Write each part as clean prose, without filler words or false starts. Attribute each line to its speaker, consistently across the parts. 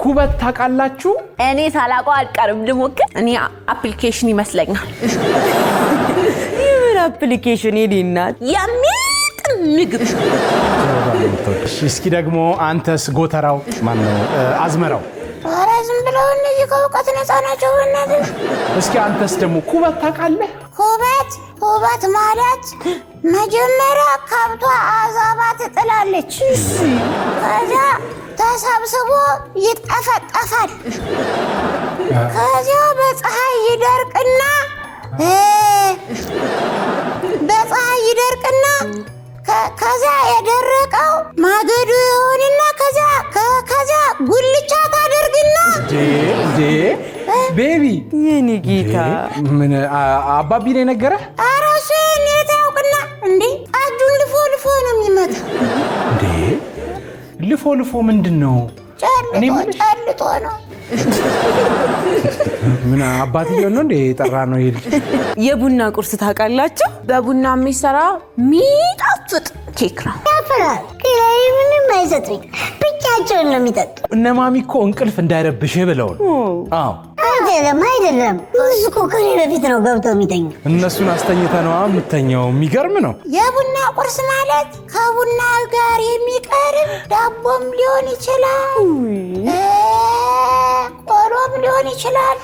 Speaker 1: ኩበት ታቃላችሁ
Speaker 2: እኔ ሳላቀው አልቀርም ልሞክር
Speaker 3: እኔ አፕሊኬሽን ይመስለኛል
Speaker 2: ይሄን አፕሊኬሽን ይዲናት የሚጥም ምግብ
Speaker 1: እስኪ ደግሞ አንተስ ጎተራው ማን ነው አዝመራው
Speaker 4: ኧረ ዝም ብለው እነዚህ ከውቀት ነፃ ናቸው እናትህ
Speaker 1: እስኪ አንተስ ደግሞ ኩበት ታቃለህ
Speaker 4: ኩበት ማለት መጀመሪያ ካብቷ አዛባ ትጥላለች ከዛ ተሰብስቦ ይጠፈጠፋል ከዚያ በፀሐይ ይደርቅና ከዛ የደረቀው ማገዶ ይሆንና ከዛ ጉልቻ ታደርግና
Speaker 1: ቤቢ
Speaker 2: የኔ ጌታ
Speaker 1: ምን አባቢ ነው ነገረ
Speaker 4: አራሱ የኔታውቅና እንዴ አጁን ልፎ ነው የሚመጣ
Speaker 1: እንዴ ልፎ ምንድነው
Speaker 4: ጨልጦ ነው
Speaker 1: ምን አባትየው ነው እንዴ ጠራ ነው ይልጅ
Speaker 2: የቡና ቁርስ ታቃላችሁ
Speaker 3: በቡና የሚሰራ ሚጣፍጥ ኬክ ነው
Speaker 4: ያፈራል ከላይ ምንም አይሰጥኝ ብቻቸውን ነው የሚጠጡ
Speaker 1: እነማሚኮ እንቅልፍ እንዳይረብሽ ብለው አዎ
Speaker 4: አይደለም እሱ እኮ ከኔ በፊት ነው ገብተው የሚተኙ
Speaker 1: እነሱን አስተኝተነው የምተኛው የሚገርም ነው
Speaker 4: የቡና ቁርስ ማለት ከቡና ጋር የሚቀርብ ዳቦም ሊሆን ይችላል ቆሎም ሊሆን ይችላል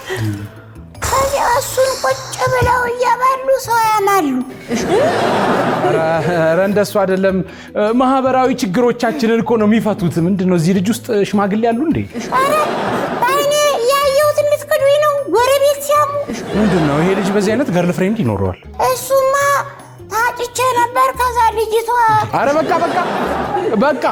Speaker 4: ከዚያ እሱን ቁጭ ብለው እያበሉ ሰው ያማሉ
Speaker 1: ኧረ እንደሱ አይደለም ማህበራዊ ችግሮቻችንን እኮ ነው የሚፈቱት ምንድነው እዚህ ልጅ ውስጥ ሽማግሌ ያሉ እንዴ
Speaker 4: ኧረ ባይኔ ያየሁት ልትክዱኝ ነው ጎረቤት ሲያሙ
Speaker 1: ምንድነው ይሄ ልጅ በዚህ አይነት ገርል ፍሬንድ ይኖረዋል
Speaker 4: እሱማ ታጭቼ ነበር ከዛ ልጅቷ
Speaker 1: ኧረ በቃ